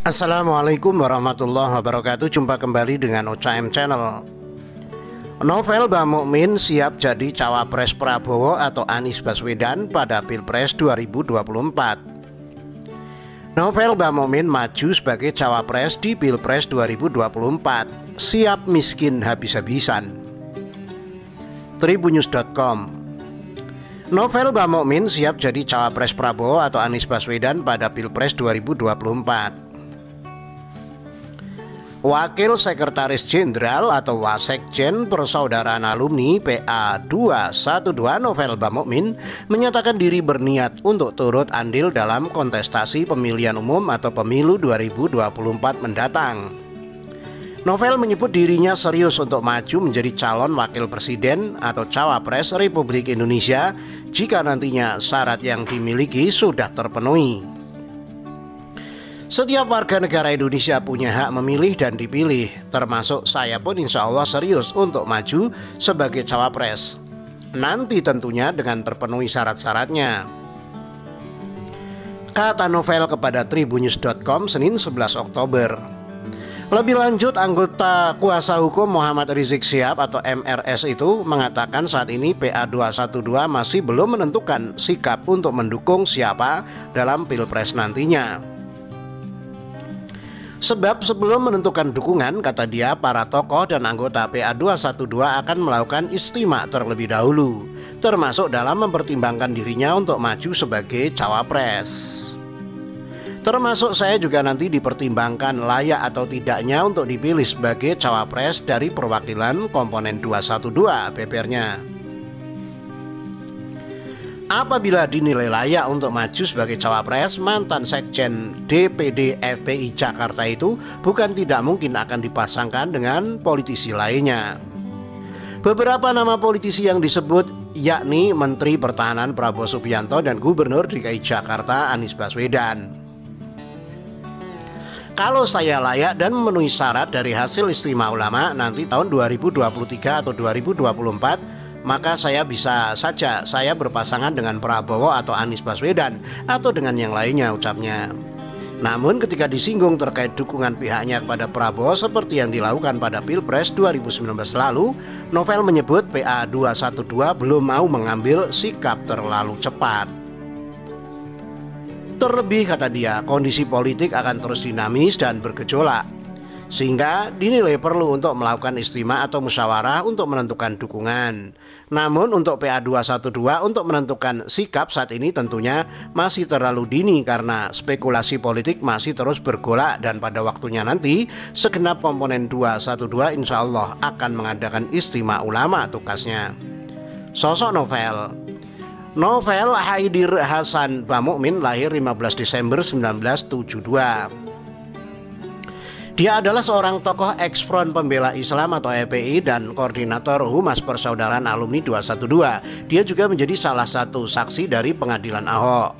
Assalamualaikum warahmatullahi wabarakatuh. Jumpa kembali dengan OCM Channel. Novel Bamomin siap jadi cawapres Prabowo atau Anies Baswedan pada Pilpres 2024. Novel Bamomin maju sebagai cawapres di Pilpres 2024. Siap miskin habis-habisan. Tribunnews.com. Novel Bamomin siap jadi cawapres Prabowo atau Anies Baswedan pada Pilpres 2024. Wakil Sekretaris Jenderal atau Wasekjen Persaudaraan Alumni PA 212 Novel Bamomin menyatakan diri berniat untuk turut andil dalam kontestasi pemilihan umum atau pemilu 2024 mendatang. Novel menyebut dirinya serius untuk maju menjadi calon wakil presiden atau cawapres Republik Indonesia jika nantinya syarat yang dimiliki sudah terpenuhi. Setiap warga negara Indonesia punya hak memilih dan dipilih, termasuk saya pun insya Allah serius untuk maju sebagai cawapres. Nanti tentunya dengan terpenuhi syarat-syaratnya, kata Novel kepada Tribunnews.com Senin 11 Oktober. Lebih lanjut, anggota kuasa hukum Muhammad Rizik Syihab atau MRS itu mengatakan saat ini PA 212 masih belum menentukan sikap untuk mendukung siapa dalam Pilpres nantinya. Sebab sebelum menentukan dukungan, kata dia, para tokoh dan anggota PA 212 akan melakukan istimewa terlebih dahulu, termasuk dalam mempertimbangkan dirinya untuk maju sebagai cawapres. Termasuk saya juga nanti dipertimbangkan layak atau tidaknya untuk dipilih sebagai cawapres dari perwakilan komponen 212, bebernya. Apabila dinilai layak untuk maju sebagai cawapres, mantan sekjen DPD FPI Jakarta itu bukan tidak mungkin akan dipasangkan dengan politisi lainnya. Beberapa nama politisi yang disebut yakni Menteri Pertahanan Prabowo Subianto dan Gubernur DKI Jakarta Anies Baswedan. Kalau saya layak dan memenuhi syarat dari hasil istimewa ulama nanti tahun 2023 atau 2024, maka saya bisa saja saya berpasangan dengan Prabowo atau Anies Baswedan atau dengan yang lainnya, ucapnya. Namun ketika disinggung terkait dukungan pihaknya kepada Prabowo seperti yang dilakukan pada Pilpres 2019 lalu, Novel menyebut PA 212 belum mau mengambil sikap terlalu cepat. Terlebih, kata dia, kondisi politik akan terus dinamis dan bergejolak, sehingga dinilai perlu untuk melakukan istimewa atau musyawarah untuk menentukan dukungan. Namun untuk PA 212 untuk menentukan sikap saat ini tentunya masih terlalu dini karena spekulasi politik masih terus bergolak dan pada waktunya nanti segenap komponen 212 insya Allah akan mengadakan istimewa ulama, tukasnya. Sosok Novel Haidir Hasan Bamomin lahir 15 Desember 1972. Dia adalah seorang tokoh eks-Front Pembela Islam atau FPI dan koordinator Humas Persaudaraan Alumni 212. Dia juga menjadi salah satu saksi dari pengadilan Ahok.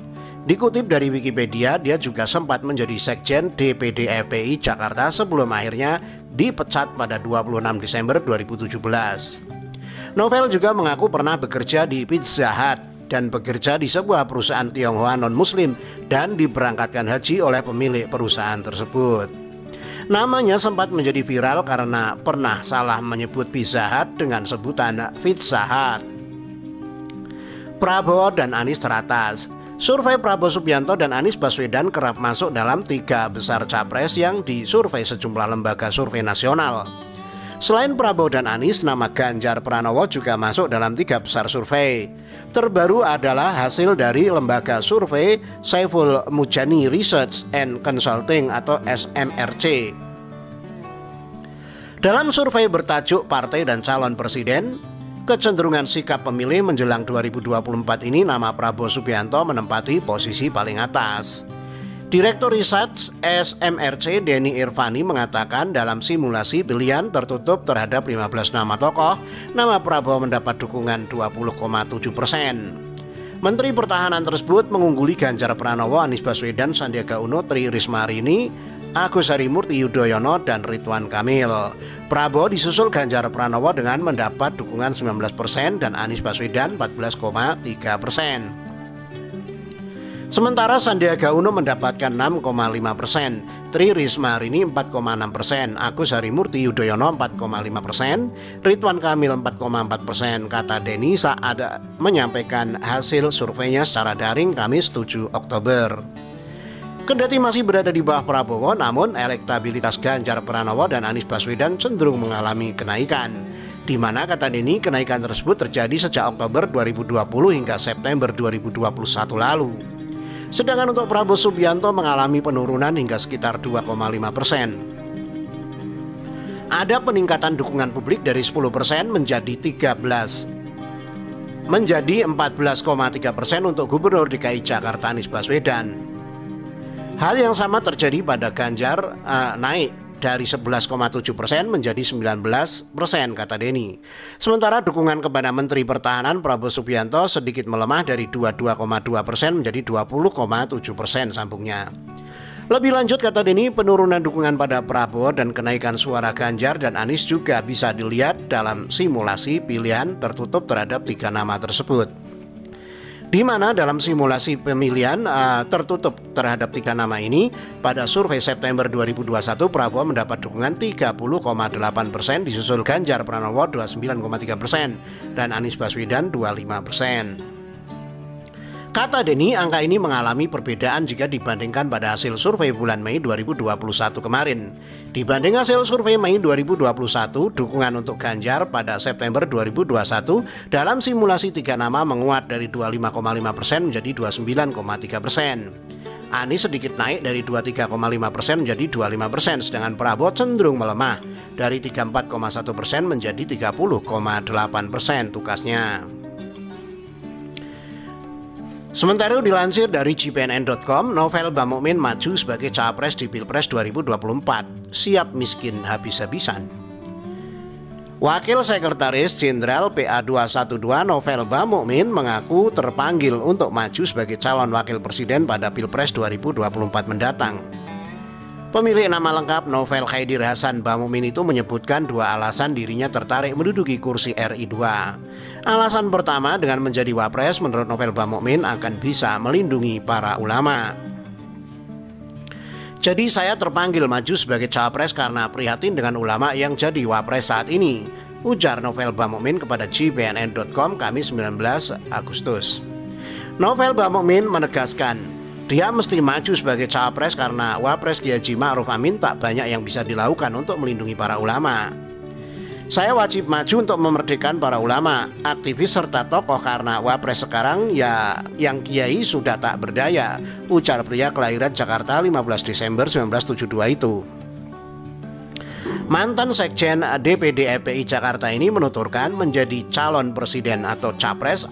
Dikutip dari Wikipedia, dia juga sempat menjadi sekjen DPD FPI Jakarta sebelum akhirnya dipecat pada 26 Desember 2017. Novel juga mengaku pernah bekerja di Pizza Hut dan bekerja di sebuah perusahaan Tionghoa non-Muslim dan diberangkatkan haji oleh pemilik perusahaan tersebut. Namanya sempat menjadi viral karena pernah salah menyebut Pizza Hut dengan sebutan Pizza Hut. Prabowo dan Anies teratas. Survei Prabowo Subianto dan Anies Baswedan kerap masuk dalam 3 besar capres yang disurvei sejumlah lembaga survei nasional. Selain Prabowo dan Anies, nama Ganjar Pranowo juga masuk dalam 3 besar survei. Terbaru adalah hasil dari lembaga survei Saiful Mujani Research and Consulting atau SMRC. Dalam survei bertajuk Partai dan Calon Presiden, kecenderungan sikap pemilih menjelang 2024 ini nama Prabowo Subianto menempati posisi paling atas. Direktur Research SMRC Denny Irvani mengatakan dalam simulasi pilihan tertutup terhadap 15 nama tokoh, nama Prabowo mendapat dukungan 20,7%. Menteri Pertahanan tersebut mengungguli Ganjar Pranowo, Anies Baswedan, Sandiaga Uno, Tri Risma Hari ini, Agus Harimurti Yudhoyono, dan Ridwan Kamil. Prabowo disusul Ganjar Pranowo dengan mendapat dukungan 19% dan Anies Baswedan 14,3%. Sementara Sandiaga Uno mendapatkan 6,5%, Tri Risma hari ini 4,6%, Agus Harimurti Yudhoyono 4,5%, Ridwan Kamil 4,4%, kata Denny saat menyampaikan hasil surveinya secara daring Kamis 7 Oktober. Kendati masih berada di bawah Prabowo, namun elektabilitas Ganjar Pranowo dan Anies Baswedan cenderung mengalami kenaikan, di mana kata Denny kenaikan tersebut terjadi sejak Oktober 2020 hingga September 2021 lalu. Sedangkan untuk Prabowo Subianto mengalami penurunan hingga sekitar 2,5%. Ada peningkatan dukungan publik dari 10% menjadi 14,3% untuk Gubernur DKI Jakarta Anies Baswedan. Hal yang sama terjadi pada Ganjar, naik dari 11,7% menjadi 19%, kata Denny. Sementara dukungan kepada Menteri Pertahanan Prabowo Subianto sedikit melemah dari 22,2% menjadi 20,7%, sambungnya. Lebih lanjut, kata Denny, penurunan dukungan pada Prabowo dan kenaikan suara Ganjar dan Anies juga bisa dilihat dalam simulasi pilihan tertutup terhadap 3 nama tersebut. Di mana dalam simulasi pemilihan tertutup terhadap 3 nama ini, pada survei September 2021 Prabowo mendapat dukungan 30,8%, disusul Ganjar Pranowo 29,3% dan Anies Baswedan 25%. Kata Denny, angka ini mengalami perbedaan jika dibandingkan pada hasil survei bulan Mei 2021 kemarin. Dibanding hasil survei Mei 2021, dukungan untuk Ganjar pada September 2021 dalam simulasi 3 nama menguat dari 25,5% menjadi 29,3%. Anies sedikit naik dari 23,5% menjadi 25%, sedangkan Prabowo cenderung melemah dari 34,1% menjadi 30,8%, tukasnya. Sementara dilansir dari GPNN.com, Novel Bamukmin maju sebagai capres di Pilpres 2024, siap miskin habis-habisan. Wakil Sekretaris Jenderal PA212 Novel Bamukmin mengaku terpanggil untuk maju sebagai calon wakil presiden pada Pilpres 2024 mendatang. Pemilik nama lengkap Novel Khaidir Hasan Bamukmin itu menyebutkan 2 alasan dirinya tertarik menduduki kursi RI 2. Alasan pertama, dengan menjadi wapres menurut Novel Bamukmin akan bisa melindungi para ulama. Jadi saya terpanggil maju sebagai capres karena prihatin dengan ulama yang jadi wapres saat ini, ujar Novel Bamukmin kepada GPNN.com Kamis 19 Agustus. Novel Bamukmin menegaskan, dia mesti maju sebagai capres karena wapres Kiai Haji Ma'ruf Amin tak banyak yang bisa dilakukan untuk melindungi para ulama. Saya wajib maju untuk memerdekakan para ulama, aktivis serta tokoh karena wapres sekarang ya yang kiai sudah tak berdaya, ujar pria kelahiran Jakarta 15 Desember 1972 itu. Mantan Sekjen DPD FPI Jakarta ini menuturkan menjadi calon presiden atau capres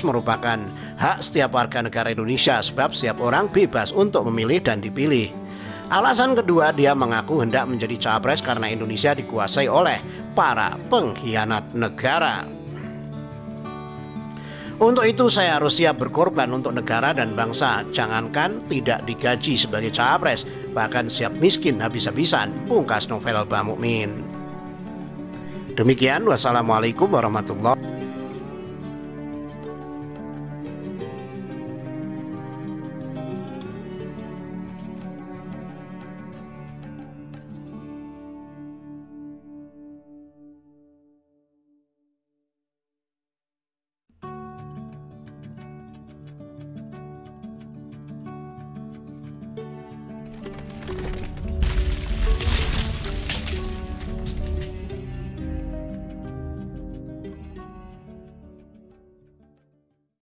merupakan hak setiap warga negara Indonesia sebab setiap orang bebas untuk memilih dan dipilih. Alasan kedua, dia mengaku hendak menjadi capres karena Indonesia dikuasai oleh para pengkhianat negara. Untuk itu saya harus siap berkorban untuk negara dan bangsa, jangankan tidak digaji sebagai capres, bahkan siap miskin habis-habisan, pungkas Novel Bamukmin. Demikian, wassalamualaikum warahmatullahi wabarakatuh.